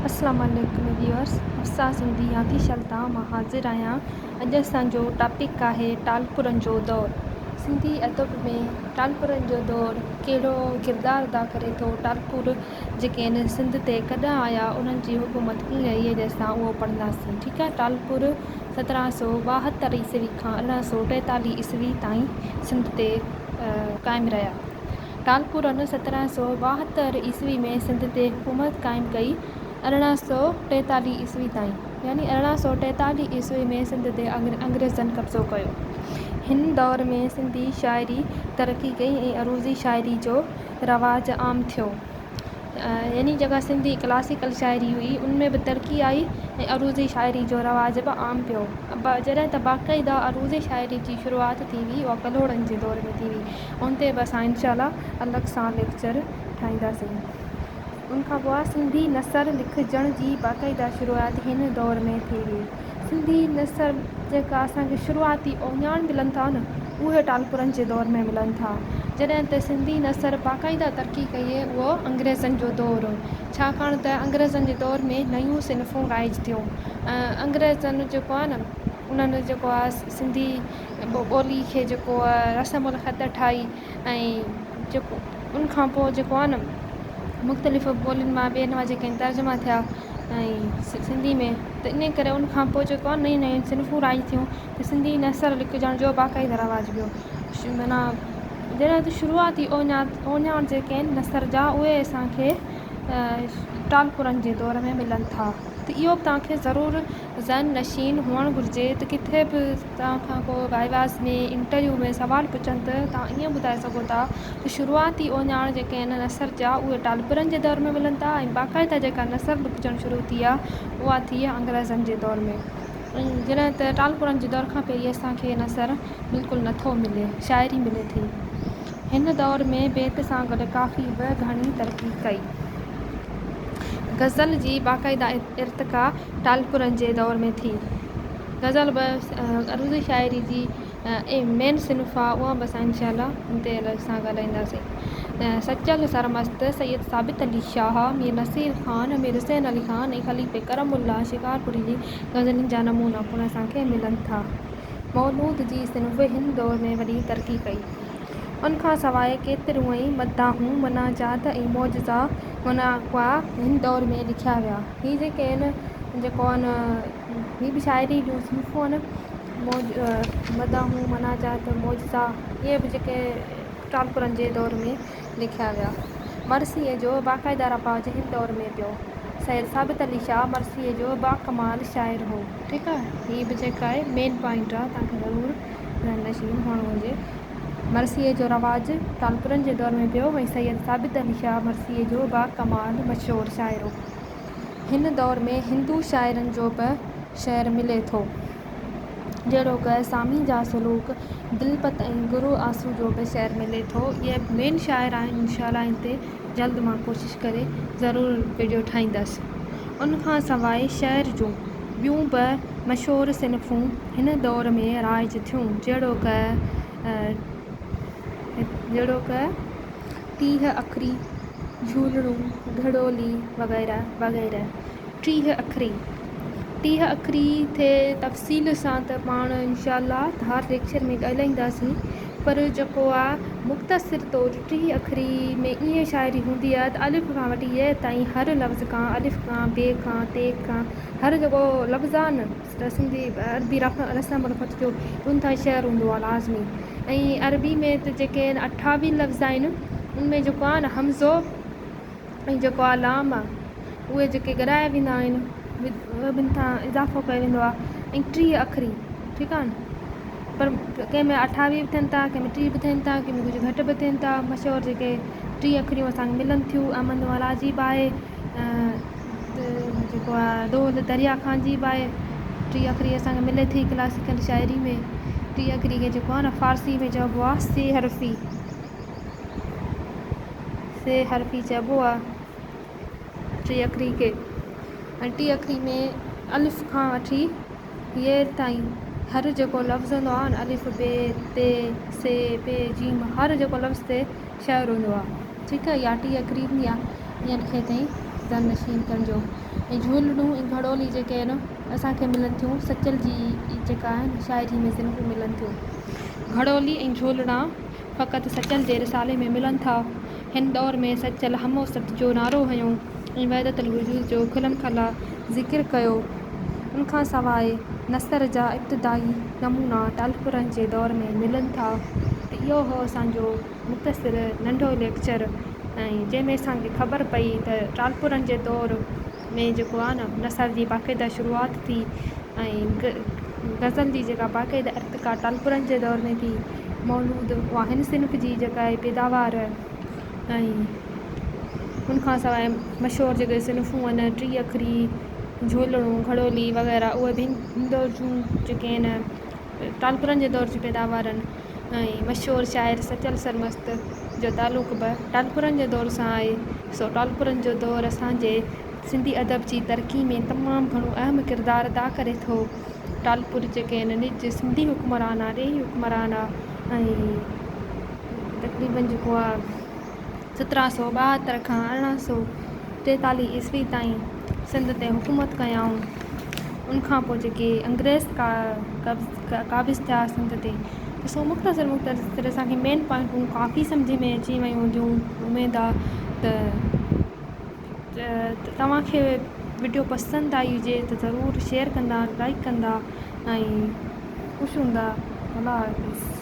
अस्सलाम वालेकुम व्यूअर्स, अफ़सा सिंधी हाथी शल्ता मां हाज़िर आहियां। अॼु असांजो टॉपिक आहे टालपुरनि जो दौरु। सिंधी अदब में टालपुरनि जो दौरु कहिड़ो किरदारु अदा करे थो। टालपुर जेके आहिनि सिंध ते कॾहिं आया, उन्हनि जी हुकूमत कीअं रही आहे, जंहिंसां उहो पढ़ंदासीं। ठीकु आहे। टालपुर 1772 ईस्वी खां 1843 ईस्वी ताईं सिंध ते क़ाइमु रहिया। टालपुरनि 1772 ईस्वी में सिंध ते हुकूमत क़ाइमु कई। 1843 ईस्वी ताईं, यानी 1843 ईस्वी में सिंध ते अंग्रेज़नि कब्ज़ो कयो। हिन दौर में सिंधी शाइरी तरक़ी कई ऐं अरूज़ी शाइरी जो रवाजु आम थियो। यानी जेका सिंधी क्लासिकल शाइरी हुई, उनमें बि तरक़ी आई ऐं अरूज़ी शाइरी जो रवाजु बि आम पियो। जॾहिं त बाक़ाइदा अरूज़ी शाइरी जी शुरूआति थी हुई, उहा कलोड़नि जे दौर में थी हुई। उन ते बि असां इंशाअल्लाह अलॻि सां लेक्चर ठाहींदासीं। उनखां पोइ सिंधी नसर लिखजण जी बाक़ाइदा शुरूआति हिन दौर में थी हुई। सिंधी नसर जेका असांखे शुरूआती ओञाण मिलनि था न, उहे टालपुरनि जे दौर में मिलनि था। जॾहिं त सिंधी नसर बाक़ाइदा तरक़ी कई आहे, उहो अंग्रेज़नि जो दौरु हो। छाकाणि त अंग्रेज़नि जे दौर में नयूं सिनफ़ूं राइज थियूं। अंग्रेज़नि जेको आहे न, उन्हनि जेको आहे सिंधी ॿोली खे जेको आहे रस्मुल ख़त ठाही ऐं जेको उनखां पोइ जेको आहे न, मुख़्तलिफ़ ॿोलियुनि मां ॿियनि मां जेके तर्जुमा थिया ऐं सिंधी में, त इन करे उनखां पोइ जेको आहे नयूं नयूं सिनफ़ूं राइज थियूं, त सिंधी नसर लिखजण जो बाक़ाइदा रवाजु पियो। माना जॾहिं त शुरूआती ओञाण जेके आहिनि नसर जा, उहे असांखे टालपुरनि जे दौर में मिलनि था। त इहो बि तव्हांखे ज़रूरु ज़हन नशीन हुअणु घुरिजे। त किथे बि तव्हांखां को वाइवास में इंटरव्यू में सुवालु पुछनि त तव्हां ईअं ॿुधाए सघो था त शुरूआती ओञाण जेके आहिनि नसर जा, उहे टालपुरनि जे दौर में मिलनि था ऐं बाक़ाइदा जेका नसर लिखजणु शुरू थी आहे, उहा थी आहे अंग्रेज़नि जे दौर में। ऐं जॾहिं त टालपुरनि जे दौर खां पहिरीं असांखे नसर बिल्कुलु नथो मिले, शाइरी मिले थी। हिन दौर में बेत सां गॾु काफ़ी बि घणी तरक़ी कई। गज़ल जी बाक़ाइदा इर्तिक़ा टालपुरनि जे दौर में थी। गज़ल बि अरूज़ी शाइरी जी मेन सिनफ़ आहे, उहा बि असां इंशाअल्लाह हिन ते अलॻि सां ॻाल्हाईंदासीं। सचल सरमस्त सैयद साबित अली शाह, मीर नसीर ख़ान, मीर हुसैन अली ख़ान ऐं ख़लीफ़े करमुल्लाह शिकारपुरी जी गज़लनि जा नमूना पिण असांखे मिलनि था। मौलूद जी सिनफ़ हिन दौर में वॾी तरक़ी कई। उनखां सवाइ केतिरियूं ई मदाहूं, मनाजात ऐं मौजज़ा मुनाक़वा हिन दौर में लिखिया विया। हीअ जेके आहिनि जेको आहे हीअ बि शाइरी जूं सिनफ़ूं आहिनि, मदाहूं, मनाजात, मौजज़ा, इहे बि जेके टालपुरनि जे दौर में लिखिया विया। मरसीअ जो बाक़ाइदा रवाजु हिन दौर में पियो। सैयद साबित अली शाह मरसीअ जो बाकमाल शाइर हो। ठीकु आहे। हीअ बि जेका आहे मेन पॉइंट आहे, तव्हांखे ज़रूरु नशीन हुअणु घुरिजे। मरसीअ जो रवाजु टालपुरनि जे दौर में पियो ऐं सैयद साबित अली शाह मरसीअ जो बाकमाल मशहूरु शाइर हो। हिन दौर में हिंदू शाइरनि जो बि शहर मिले थो, जहिड़ो कि सामी जा सलूक, दिलपत ऐं गुरु आसू जो बि शहर मिले थो। इहे मेन शाइर आहिनि। इंशाअल्लाह हिन ते जल्द मां कोशिशि करे ज़रूरु वीडियो ठाहींदसि। उनखां सवाइ शहर जूं ॿियूं बि मशहूरु सिनफ़ूं हिन दौर में राइज थियूं, जहिड़ो कि टीह अखरी, झूलड़ूं, घड़ोली वग़ैरह वग़ैरह। टीह अखरी थे तफ़सील सां त पाण इंशाअल्लाह हर लेक्चर में ॻाल्हाईंदासीं, पर जेको आहे मुख़्तसिर तौरु टीह अखरी में ईअं शाइरी हूंदी आहे त अलिफ़ खां वठी ये ताईं हर लफ़्ज़ खां, अलिफ़ खां, बे खां, ते खां, हर जेको लफ़्ज़ आहे न, त सिंधी अरबी रस्म ख़त जो उन ताईं शेअर हूंदो आहे लाज़मी। ऐं अरबी में त जेके आहिनि 28 लफ़्ज़ आहिनि, उनमें जेको आहे न हमज़ो ऐं जेको आहे लाम आहे, उहे जेके ॻराए वेंदा आहिनि, ॿिनि खां इज़ाफ़ो कयो वेंदो आहे। ऐं 30 अखरी, ठीकु आहे न, पर कंहिंमें 28 बि थियनि था, कंहिंमें 30 बि थियनि था, कंहिंमें कुझु घटि बि थियनि था। मशहूरु जेके 30 अखरियूं असांखे मिलनि थियूं, अमन वाला जी बि आहे, जेको आहे दोल दरिया ख़ान जी बि आहे। 30 अखरी असांखे मिले थी क्लासिकल शाइरी में। 30 अखरी खे जेको आहे न फ़ारसी में चइबो आहे से हरफ़ी चइबो आहे 30 अखरी खे। ऐं 30 अखरी में अलिफ़ खां वठी ये ताईं हर जेको लफ़्ज़ हूंदो आहे न, अलिफ़, बे, ते, से, पे, जीम, हर जेको लफ़्ज़ ते शेअर हूंदो आहे। ठीकु आहे। या 30 अखरी हूंदी आहे, ईअं लिखे अथई जानशीन जो ऐं झूलड़ूं ऐं घड़ोली जेके आहिनि असांखे मिलनि थियूं सचल जी जेका आहिनि शाइरी में ज़िंदगी मिलनि थियूं। घड़ोली ऐं झूलड़ा फ़क़ति सचल जे रिसाले में मिलनि था। हिन दौर में सचल हमो सत जो नारो हयूं ऐं वहदतुल वजूद जो खुलम खला ज़िक्र कयो। उनखां सवाइ नसर जा इब्तिदाई नमूना टालपुरनि जे दौर में मिलनि था। इहो हो असांजो मुख़्तसिर नंढो लेक्चर ऐं जंहिंमें असांखे ख़बर पई त टालपुरनि जे दौर में जेको आहे न नसर जी बाक़ाइदा शुरूआति थी ऐं गज़ल जी जेका बाक़ाइदा इर्तिका टालपुरनि जे दौर में थी मौजूद उहा हिन सिन्फ़ जी जेका आहे पैदावार ऐं उनखां सवाइ मशहूरु जेके सिन्फ़ूं आहिनि टी अखरी झूलड़ूं घड़ोली वग़ैरह उहे बि हिन दौर जूं जेके आहिनि टालपुरनि जे दौर जी पैदावार आहिनि। ऐं मशहूरु शाइर सचल सरमस्त जो तालुक़ु बि टालपुरनि जे दौर सां आहे। सो टालपुरनि जो दौरु असांजे सिंधी अदब जी तरक़ी में तमामु घणो अहम किरदारु अदा करे थो। टालपुर जेके आहिनि निज सिंधी हुक्मरान आहे ॾेई हुक्मरान आहे ऐं तक़रीबन जेको आहे 1772 खां 1843 ईस्वी ताईं सिंध ते हुकूमत कयाऊं। उनखां पोइ जेके अंग्रेज़ काबिज़ थिया सिंध ते त सो मुख़्तसिर असांखे मेन पॉइंटूं काफ़ी सम्झ में अची वियूं हूंदियूं। उमेदु आहे त तव्हांखे वीडियो पसंदि आई हुजे त ज़रूरु शेयर कंदा लाइक कंदा ऐं ख़ुशि हूंदा। अल्लाह हाफ़िज़।